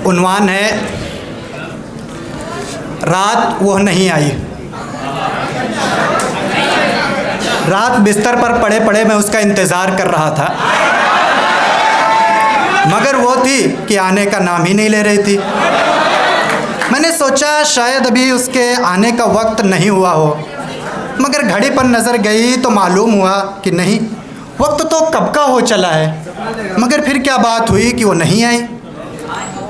उन्वान है रात वो नहीं आई। रात बिस्तर पर पड़े पड़े मैं उसका इंतज़ार कर रहा था, मगर वो थी कि आने का नाम ही नहीं ले रही थी। मैंने सोचा शायद अभी उसके आने का वक्त नहीं हुआ हो, मगर घड़ी पर नज़र गई तो मालूम हुआ कि नहीं, वक्त तो कब का हो चला है। मगर फिर क्या बात हुई कि वो नहीं आई।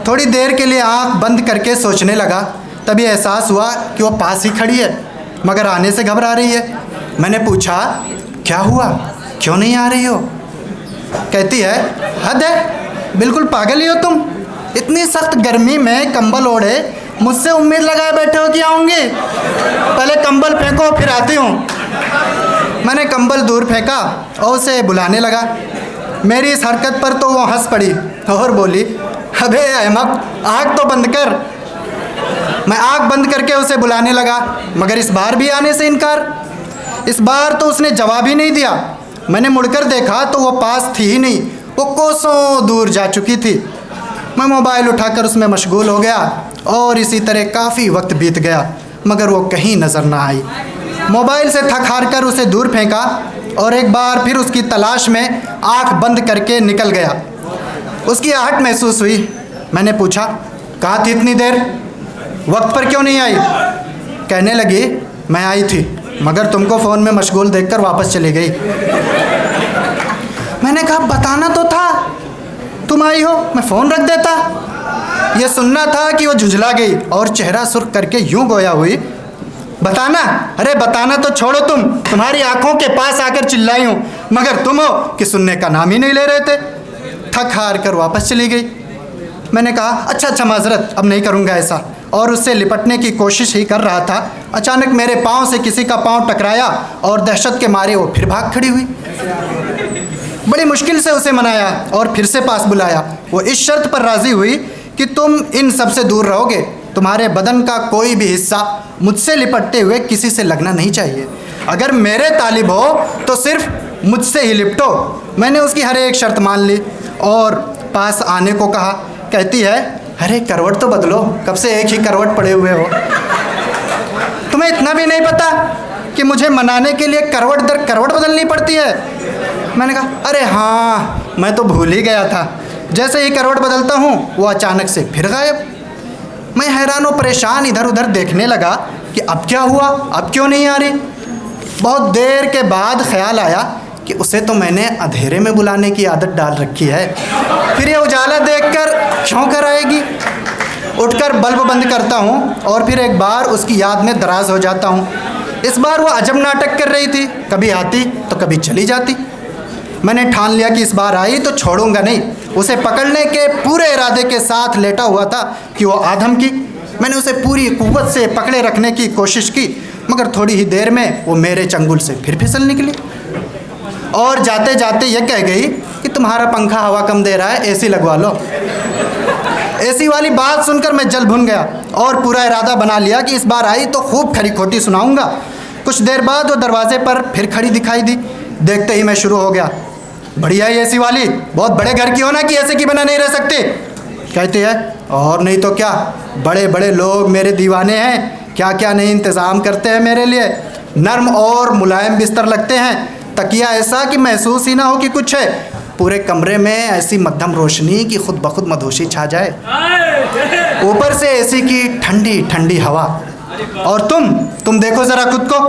थोड़ी देर के लिए आंख बंद करके सोचने लगा, तभी एहसास हुआ कि वो पास ही खड़ी है, मगर आने से घबरा रही है। मैंने पूछा, क्या हुआ, क्यों नहीं आ रही हो? कहती है, हद है, बिल्कुल पागल ही हो तुम। इतनी सख्त गर्मी में कंबल ओढ़े मुझसे उम्मीद लगाए बैठे हो कि आऊँगी। पहले कंबल फेंको फिर आती हूँ। मैंने कंबल दूर फेंका और उसे बुलाने लगा। मेरी इस हरकत पर तो वो हंस पड़ी और बोली, अबे अहमक, आँख तो बंद कर। मैं आँख बंद करके उसे बुलाने लगा, मगर इस बार भी आने से इनकार। इस बार तो उसने जवाब ही नहीं दिया। मैंने मुड़कर देखा तो वो पास थी ही नहीं, वो कोसों दूर जा चुकी थी। मैं मोबाइल उठाकर उसमें मशगूल हो गया और इसी तरह काफ़ी वक्त बीत गया, मगर वो कहीं नज़र ना आई। मोबाइल से थक हार कर उसे दूर फेंका और एक बार फिर उसकी तलाश में आंख बंद करके निकल गया। उसकी आहट महसूस हुई। मैंने पूछा, कहाँ थी इतनी देर, वक्त पर क्यों नहीं आई? कहने लगी, मैं आई थी, मगर तुमको फ़ोन में मशगूल देखकर वापस चली गई। मैंने कहा, बताना तो था, तुम आई हो, मैं फ़ोन रख देता। यह सुनना था कि वो झुंझला गई और चेहरा सुर्ख करके यूं गोया हुई, बताना? अरे बताना तो छोड़ो, तुम्हारी आंखों के पास आकर चिल्लाई हूँ, मगर तुम हो कि सुनने का नाम ही नहीं ले रहे थे। थक हार कर वापस चली गई। मैंने कहा, अच्छा माजरत, अब नहीं करूँगा ऐसा, और उससे लिपटने की कोशिश ही कर रहा था। अचानक मेरे पाँव से किसी का पाँव टकराया और दहशत के मारे वो फिर भाग खड़ी हुई। बड़ी मुश्किल से उसे मनाया और फिर से पास बुलाया। वो इस शर्त पर राज़ी हुई कि तुम इन सब से दूर रहोगे, तुम्हारे बदन का कोई भी हिस्सा मुझसे लिपटते हुए किसी से लगना नहीं चाहिए। अगर मेरे तालिब हो तो सिर्फ मुझसे ही लिपटो। मैंने उसकी हर एक शर्त मान ली और पास आने को कहा। कहती है, अरे करवट तो बदलो, कब से एक ही करवट पड़े हुए हो। तुम्हें इतना भी नहीं पता कि मुझे मनाने के लिए करवट दर करवट बदलनी पड़ती है? मैंने कहा, अरे हाँ, मैं तो भूल ही गया था। जैसे ही करवट बदलता हूँ वो अचानक से फिर गायब। मैं हैरान और परेशान इधर उधर देखने लगा कि अब क्या हुआ, अब क्यों नहीं आ रही। बहुत देर के बाद ख्याल आया कि उसे तो मैंने अंधेरे में बुलाने की आदत डाल रखी है, फिर ये उजाला देखकर क्यों कर आएगी। उठकर बल्ब बंद करता हूँ और फिर एक बार उसकी याद में दराज हो जाता हूँ। इस बार वो अजब नाटक कर रही थी, कभी आती तो कभी चली जाती। मैंने ठान लिया कि इस बार आई तो छोड़ूंगा नहीं। उसे पकड़ने के पूरे इरादे के साथ लेटा हुआ था कि वो आधम की। मैंने उसे पूरी कुव्वत से पकड़े रखने की कोशिश की, मगर थोड़ी ही देर में वो मेरे चंगुल से फिर फिसल निकली और जाते जाते ये कह गई कि तुम्हारा पंखा हवा कम दे रहा है, एसी लगवा लो। एसी वाली बात सुनकर मैं जल भुन गया और पूरा इरादा बना लिया कि इस बार आई तो खूब खरी खोटी सुनाऊंगा। कुछ देर बाद वो दरवाजे पर फिर खड़ी दिखाई दी। देखते ही मैं शुरू हो गया, बढ़िया ही एसी वाली, बहुत बड़े घर की हो ना कि ऐसे की बना नहीं रह सकते। कहती है, और नहीं तो क्या, बड़े बड़े लोग मेरे दीवाने हैं, क्या क्या नहीं इंतज़ाम करते हैं मेरे लिए। नर्म और मुलायम बिस्तर लगते हैं, तकिया ऐसा कि महसूस ही ना हो कि कुछ है। पूरे कमरे में ऐसी मध्यम रोशनी कि खुद ब खुद मधोशी छा जाए। ऊपर से एसी की ठंडी ठंडी हवा। और तुम देखो ज़रा खुद को,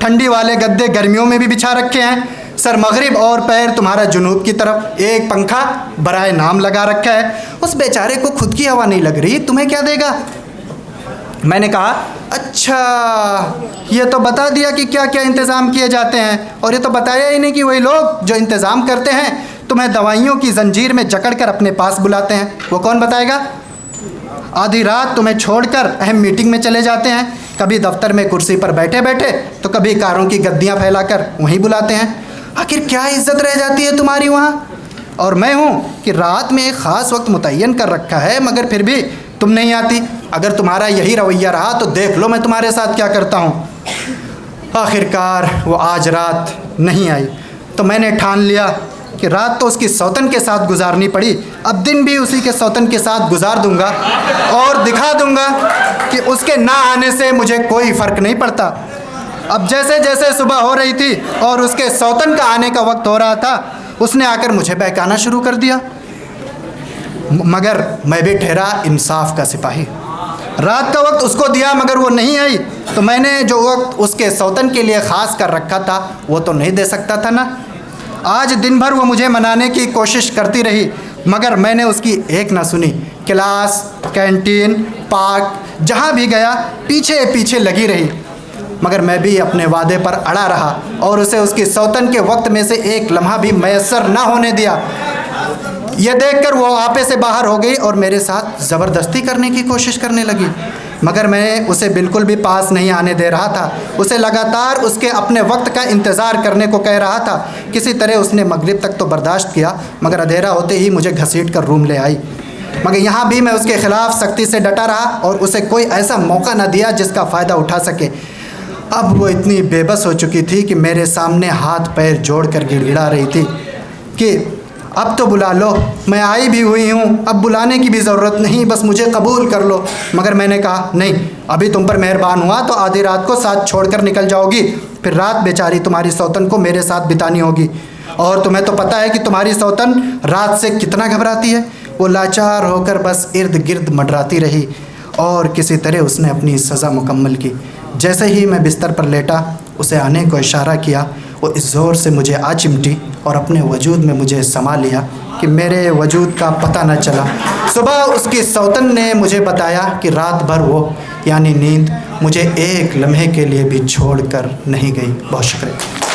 ठंडी वाले गद्दे गर्मियों में भी बिछा रखे हैं, सर मगरिब और पैर तुम्हारा जुनूब की तरफ। एक पंखा बराए नाम लगा रखा है। उस बेचारे को खुद की हवा नहीं लग रही, तुम्हें क्या देगा? मैंने कहा, अच्छा, ये तो बता दिया कि क्या क्या इंतज़ाम किए जाते हैं, और ये तो बताया ही नहीं कि वही लोग जो इंतज़ाम करते हैं तुम्हें दवाइयों की जंजीर में जकड़ कर अपने पास बुलाते हैं, वो कौन बताएगा? आधी रात तुम्हें छोड़कर अहम मीटिंग में चले जाते हैं, कभी दफ्तर में कुर्सी पर बैठे बैठे तो कभी कारों की गद्दियाँ फैलाकर वहीं बुलाते हैं। आखिर क्या इज्जत रह जाती है तुम्हारी वहाँ? और मैं हूँ कि रात में एक ख़ास वक्त मुतय्यन कर रखा है, मगर फिर भी तुम नहीं आती। अगर तुम्हारा यही रवैया रहा तो देख लो मैं तुम्हारे साथ क्या करता हूँ। आखिरकार वो आज रात नहीं आई तो मैंने ठान लिया कि रात तो उसकी सौतन के साथ गुजारनी पड़ी, अब दिन भी उसी के सौतन के साथ गुजार दूंगा और दिखा दूंगा कि उसके ना आने से मुझे कोई फ़र्क नहीं पड़ता। अब जैसे जैसे सुबह हो रही थी और उसके सौतन का आने का वक्त हो रहा था, उसने आकर मुझे बहकाना शुरू कर दिया। मगर मैं भी ठहरा इंसाफ का सिपाही। रात का वक्त उसको दिया मगर वो नहीं आई, तो मैंने जो वक्त उसके सौतन के लिए ख़ास कर रखा था वो तो नहीं दे सकता था ना। आज दिन भर वो मुझे मनाने की कोशिश करती रही मगर मैंने उसकी एक ना सुनी। क्लास, कैंटीन, पार्क, जहाँ भी गया पीछे पीछे लगी रही, मगर मैं भी अपने वादे पर अड़ा रहा और उसे उसकी सौतन के वक्त में से एक लम्हा भी मैसर ना होने दिया। यह देखकर वो आपे से बाहर हो गई और मेरे साथ ज़बरदस्ती करने की कोशिश करने लगी, मगर मैं उसे बिल्कुल भी पास नहीं आने दे रहा था। उसे लगातार उसके अपने वक्त का इंतज़ार करने को कह रहा था। किसी तरह उसने मगरिब तक तो बर्दाश्त किया मगर अंधेरा होते ही मुझे घसीट कर रूम ले आई। मगर यहाँ भी मैं उसके ख़िलाफ़ सख्ती से डटा रहा और उसे कोई ऐसा मौका न दिया जिसका फ़ायदा उठा सके। अब वो इतनी बेबस हो चुकी थी कि मेरे सामने हाथ पैर जोड़कर गिड़गिड़ा रही थी कि अब तो बुला लो, मैं आई भी हुई हूँ, अब बुलाने की भी ज़रूरत नहीं, बस मुझे कबूल कर लो। मगर मैंने कहा नहीं, अभी तुम पर मेहरबान हुआ तो आधी रात को साथ छोड़कर निकल जाओगी, फिर रात बेचारी तुम्हारी सौतन को मेरे साथ बितानी होगी। और तुम्हें तो पता है कि तुम्हारी सौतन रात से कितना घबराती है। वो लाचार होकर बस इर्द गिर्द मंडराती रही और किसी तरह उसने अपनी सज़ा मुकम्मल की। जैसे ही मैं बिस्तर पर लेटा उसे आने को इशारा किया, वो इस ज़ोर से मुझे आ चिमटी और अपने वजूद में मुझे समा लिया कि मेरे वजूद का पता न चला। सुबह उसकी सौतन ने मुझे बताया कि रात भर वो यानी नींद मुझे एक लम्हे के लिए भी छोड़ कर नहीं गई। बहुत शुक्रिया।